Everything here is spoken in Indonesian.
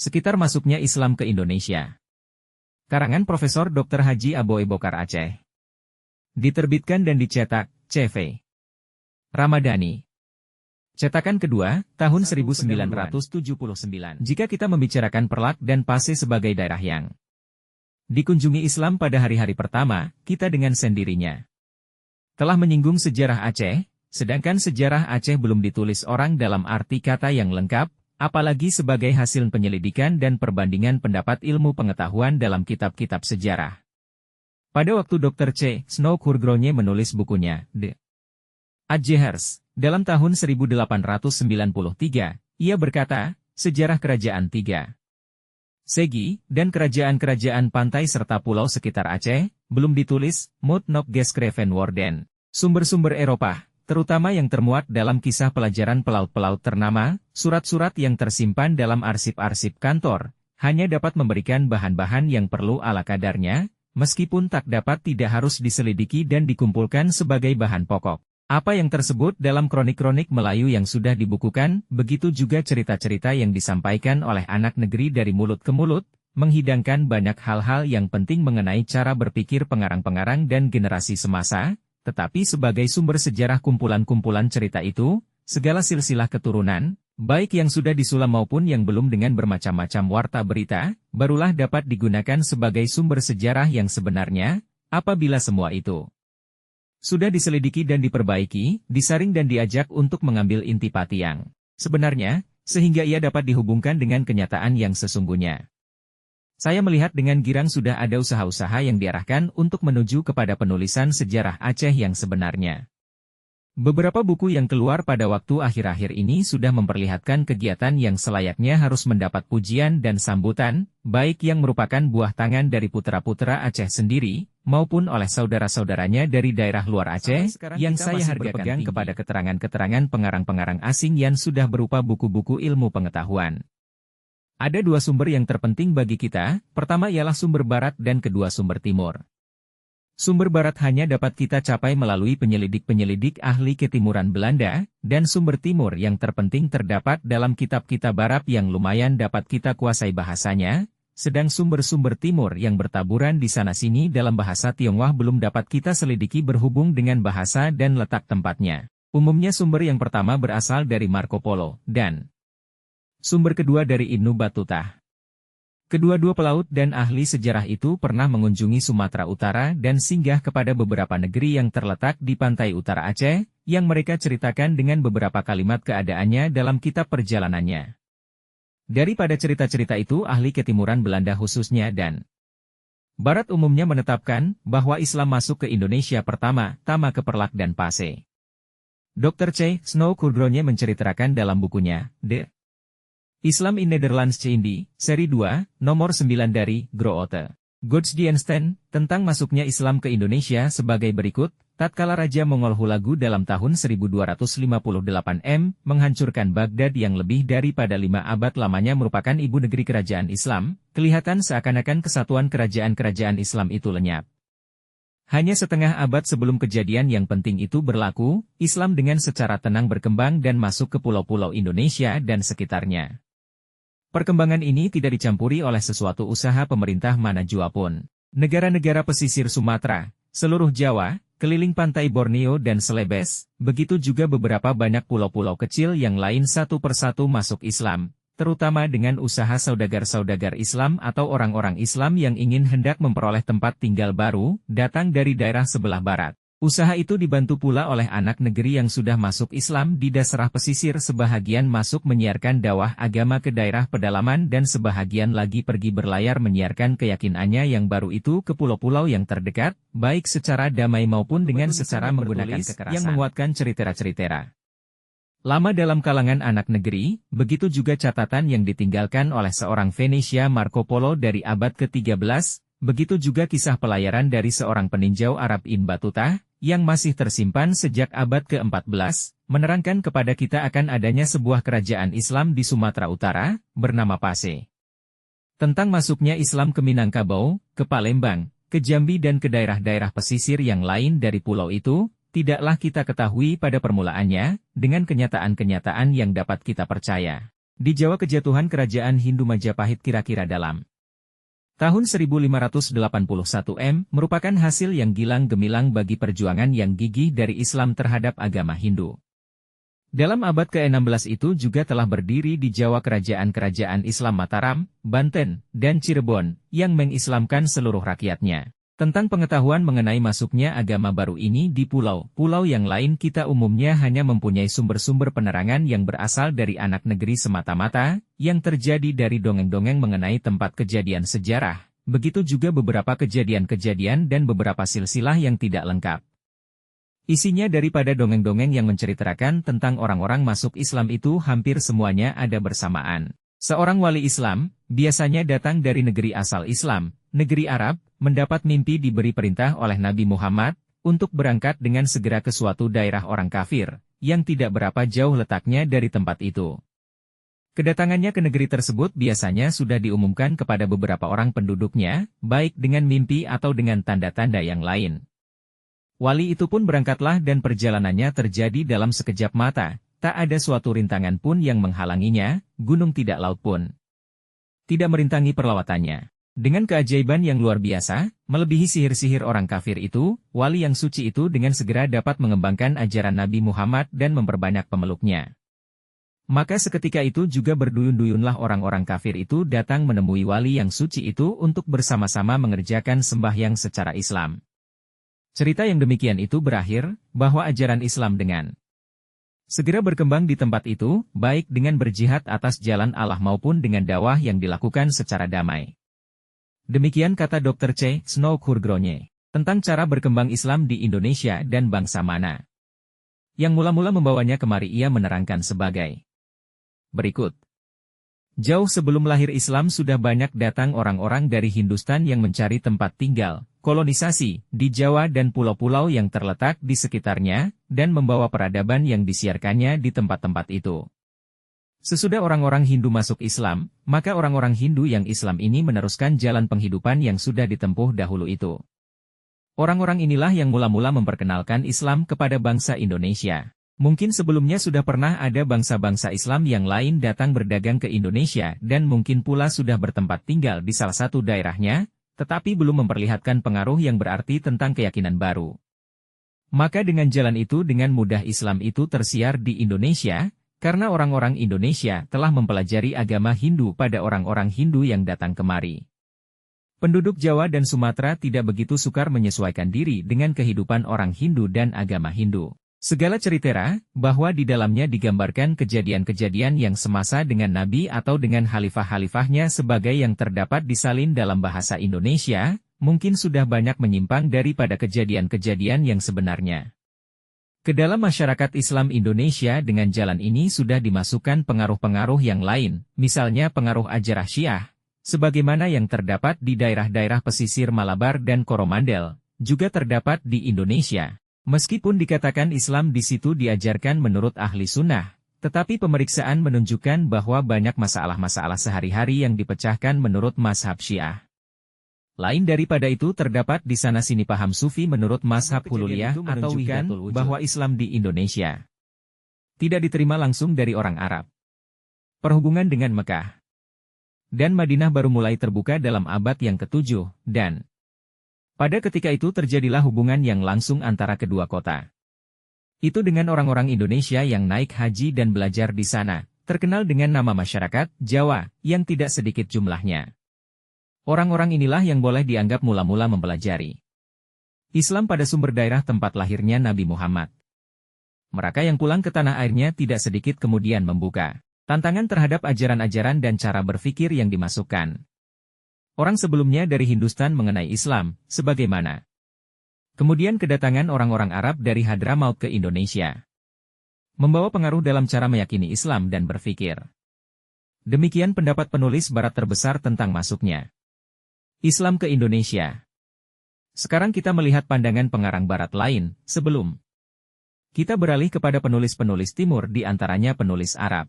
Sekitar masuknya Islam ke Indonesia. Karangan Profesor Dr. Haji Aboe Bokar Aceh. Diterbitkan dan dicetak, CV. Ramadhani. Cetakan kedua, tahun 1979. Jika kita membicarakan Perlak dan Pase sebagai daerah yang dikunjungi Islam pada hari-hari pertama, kita dengan sendirinya telah menyinggung sejarah Aceh, sedangkan sejarah Aceh belum ditulis orang dalam arti kata yang lengkap, apalagi sebagai hasil penyelidikan dan perbandingan pendapat ilmu pengetahuan dalam kitab-kitab sejarah. Pada waktu Dr. C. Snow Kurgronye menulis bukunya, The Acehers, dalam tahun 1893, ia berkata, sejarah kerajaan tiga segi, dan kerajaan-kerajaan pantai serta pulau sekitar Aceh, belum ditulis, moet nog geschreven worden. Sumber-sumber Eropa, terutama yang termuat dalam kisah pelajaran pelaut-pelaut ternama, surat-surat yang tersimpan dalam arsip-arsip kantor, hanya dapat memberikan bahan-bahan yang perlu ala kadarnya, meskipun tak dapat tidak harus diselidiki dan dikumpulkan sebagai bahan pokok. Apa yang tersebut dalam kronik-kronik Melayu yang sudah dibukukan, begitu juga cerita-cerita yang disampaikan oleh anak negeri dari mulut ke mulut, menghidangkan banyak hal-hal yang penting mengenai cara berpikir pengarang-pengarang dan generasi semasa, tetapi sebagai sumber sejarah kumpulan-kumpulan cerita itu, segala silsilah keturunan, baik yang sudah disulam maupun yang belum dengan bermacam-macam warta berita, barulah dapat digunakan sebagai sumber sejarah yang sebenarnya, apabila semua itu sudah diselidiki dan diperbaiki, disaring dan diajak untuk mengambil intipati yang sebenarnya, sehingga ia dapat dihubungkan dengan kenyataan yang sesungguhnya. Saya melihat dengan girang sudah ada usaha-usaha yang diarahkan untuk menuju kepada penulisan sejarah Aceh yang sebenarnya. Beberapa buku yang keluar pada waktu akhir-akhir ini sudah memperlihatkan kegiatan yang selayaknya harus mendapat pujian dan sambutan, baik yang merupakan buah tangan dari putra-putra Aceh sendiri, maupun oleh saudara-saudaranya dari daerah luar Aceh, yang saya hargakan kepada keterangan-keterangan pengarang-pengarang asing yang sudah berupa buku-buku ilmu pengetahuan. Ada dua sumber yang terpenting bagi kita, pertama ialah sumber barat dan kedua sumber timur. Sumber barat hanya dapat kita capai melalui penyelidik-penyelidik ahli ketimuran Belanda, dan sumber timur yang terpenting terdapat dalam kitab-kitab barat yang lumayan dapat kita kuasai bahasanya, sedang sumber-sumber timur yang bertaburan di sana-sini dalam bahasa Tionghoa belum dapat kita selidiki berhubung dengan bahasa dan letak tempatnya. Umumnya sumber yang pertama berasal dari Marco Polo, dan sumber kedua dari Ibnu Battuta. Kedua-dua pelaut dan ahli sejarah itu pernah mengunjungi Sumatera Utara dan singgah kepada beberapa negeri yang terletak di pantai utara Aceh, yang mereka ceritakan dengan beberapa kalimat keadaannya dalam kitab perjalanannya. Daripada cerita-cerita itu ahli ketimuran Belanda khususnya dan Barat umumnya menetapkan bahwa Islam masuk ke Indonesia pertama-tama ke Perlak dan Pase. Dr. C. Snow Kurgronye menceritakan dalam bukunya, The Islam in Netherlands Cindi, seri 2, nomor 9 dari Groote Godsdiensten, tentang masuknya Islam ke Indonesia sebagai berikut, tatkala Raja Mongol Hulagu dalam tahun 1258 menghancurkan Baghdad yang lebih daripada 5 abad lamanya merupakan ibu negeri kerajaan Islam, kelihatan seakan-akan kesatuan kerajaan-kerajaan Islam itu lenyap. Hanya setengah abad sebelum kejadian yang penting itu berlaku, Islam dengan secara tenang berkembang dan masuk ke pulau-pulau Indonesia dan sekitarnya. Perkembangan ini tidak dicampuri oleh sesuatu usaha pemerintah mana jua pun. Negara-negara pesisir Sumatera, seluruh Jawa, keliling pantai Borneo dan Celebes, begitu juga beberapa banyak pulau-pulau kecil yang lain satu persatu masuk Islam, terutama dengan usaha saudagar-saudagar Islam atau orang-orang Islam yang ingin hendak memperoleh tempat tinggal baru, datang dari daerah sebelah barat. Usaha itu dibantu pula oleh anak negeri yang sudah masuk Islam di dasarah pesisir, sebahagian masuk menyiarkan dakwah agama ke daerah pedalaman dan sebahagian lagi pergi berlayar menyiarkan keyakinannya yang baru itu ke pulau-pulau yang terdekat, baik secara damai maupun dengan secara menggunakan kekerasan yang menguatkan cerita-cerita lama dalam kalangan anak negeri, begitu juga catatan yang ditinggalkan oleh seorang Venesia Marco Polo dari abad ke-13, begitu juga kisah pelayaran dari seorang peninjau Arab Ibn Battuta, yang masih tersimpan sejak abad ke-14, menerangkan kepada kita akan adanya sebuah kerajaan Islam di Sumatera Utara, bernama Pase. Tentang masuknya Islam ke Minangkabau, ke Palembang, ke Jambi dan ke daerah-daerah pesisir yang lain dari pulau itu, tidaklah kita ketahui pada permulaannya, dengan kenyataan-kenyataan yang dapat kita percaya. Di Jawa kejatuhan kerajaan Hindu Majapahit kira-kira dalam tahun 1581 merupakan hasil yang gilang gemilang bagi perjuangan yang gigih dari Islam terhadap agama Hindu. Dalam abad ke-16 itu juga telah berdiri di Jawa kerajaan-kerajaan Islam Mataram, Banten, dan Cirebon, yang mengislamkan seluruh rakyatnya. Tentang pengetahuan mengenai masuknya agama baru ini di pulau-pulau yang lain kita umumnya hanya mempunyai sumber-sumber penerangan yang berasal dari anak negeri semata-mata, yang terjadi dari dongeng-dongeng mengenai tempat kejadian sejarah, begitu juga beberapa kejadian-kejadian dan beberapa silsilah yang tidak lengkap. Isinya daripada dongeng-dongeng yang menceritakan tentang orang-orang masuk Islam itu hampir semuanya ada bersamaan. Seorang wali Islam, biasanya datang dari negeri asal Islam, negeri Arab, mendapat mimpi diberi perintah oleh Nabi Muhammad, untuk berangkat dengan segera ke suatu daerah orang kafir, yang tidak berapa jauh letaknya dari tempat itu. Kedatangannya ke negeri tersebut biasanya sudah diumumkan kepada beberapa orang penduduknya, baik dengan mimpi atau dengan tanda-tanda yang lain. Wali itu pun berangkatlah dan perjalanannya terjadi dalam sekejap mata, tak ada suatu rintangan pun yang menghalanginya, gunung tidak laut pun tidak merintangi perlawatannya. Dengan keajaiban yang luar biasa, melebihi sihir-sihir orang kafir itu, wali yang suci itu dengan segera dapat mengembangkan ajaran Nabi Muhammad dan memperbanyak pemeluknya. Maka seketika itu juga berduyun-duyunlah orang-orang kafir itu datang menemui wali yang suci itu untuk bersama-sama mengerjakan sembahyang secara Islam. Cerita yang demikian itu berakhir, bahwa ajaran Islam dengan segera berkembang di tempat itu, baik dengan berjihad atas jalan Allah maupun dengan dakwah yang dilakukan secara damai. Demikian kata Dr. C. Snow Khurgronye, tentang cara berkembang Islam di Indonesia dan bangsa mana yang mula-mula membawanya kemari. Ia menerangkan sebagai berikut. Jauh sebelum lahir Islam sudah banyak datang orang-orang dari Hindustan yang mencari tempat tinggal, kolonisasi, di Jawa dan pulau-pulau yang terletak di sekitarnya, dan membawa peradaban yang disiarkannya di tempat-tempat itu. Sesudah orang-orang Hindu masuk Islam, maka orang-orang Hindu yang Islam ini meneruskan jalan penghidupan yang sudah ditempuh dahulu itu. Orang-orang inilah yang mula-mula memperkenalkan Islam kepada bangsa Indonesia. Mungkin sebelumnya sudah pernah ada bangsa-bangsa Islam yang lain datang berdagang ke Indonesia dan mungkin pula sudah bertempat tinggal di salah satu daerahnya, tetapi belum memperlihatkan pengaruh yang berarti tentang keyakinan baru. Maka dengan jalan itu dengan mudah Islam itu tersiar di Indonesia, karena orang-orang Indonesia telah mempelajari agama Hindu pada orang-orang Hindu yang datang kemari. Penduduk Jawa dan Sumatera tidak begitu sukar menyesuaikan diri dengan kehidupan orang Hindu dan agama Hindu. Segala cerita, bahwa di dalamnya digambarkan kejadian-kejadian yang semasa dengan Nabi atau dengan khalifah-khalifahnya sebagai yang terdapat disalin dalam bahasa Indonesia, mungkin sudah banyak menyimpang daripada kejadian-kejadian yang sebenarnya. Ke dalam masyarakat Islam Indonesia dengan jalan ini sudah dimasukkan pengaruh-pengaruh yang lain, misalnya pengaruh ajaran Syiah, sebagaimana yang terdapat di daerah-daerah pesisir Malabar dan Coromandel, juga terdapat di Indonesia. Meskipun dikatakan Islam di situ diajarkan menurut ahli sunnah, tetapi pemeriksaan menunjukkan bahwa banyak masalah-masalah sehari-hari yang dipecahkan menurut mazhab Syiah. Lain daripada itu terdapat di sana sini paham sufi menurut mazhab Hululiyah atau Wihdatul Wujud, bahwa Islam di Indonesia tidak diterima langsung dari orang Arab. Perhubungan dengan Mekah dan Madinah baru mulai terbuka dalam abad yang ke-7, dan pada ketika itu terjadilah hubungan yang langsung antara kedua kota. Itu dengan orang-orang Indonesia yang naik haji dan belajar di sana, terkenal dengan nama masyarakat Jawa, yang tidak sedikit jumlahnya. Orang-orang inilah yang boleh dianggap mula-mula mempelajari Islam pada sumber daerah tempat lahirnya Nabi Muhammad. Mereka yang pulang ke tanah airnya tidak sedikit kemudian membuka tantangan terhadap ajaran-ajaran dan cara berpikir yang dimasukkan orang sebelumnya dari Hindustan mengenai Islam, sebagaimana kemudian kedatangan orang-orang Arab dari Hadramaut ke Indonesia, membawa pengaruh dalam cara meyakini Islam dan berpikir. Demikian pendapat penulis barat terbesar tentang masuknya Islam ke Indonesia. Sekarang kita melihat pandangan pengarang barat lain, sebelum kita beralih kepada penulis-penulis timur di antaranya penulis Arab.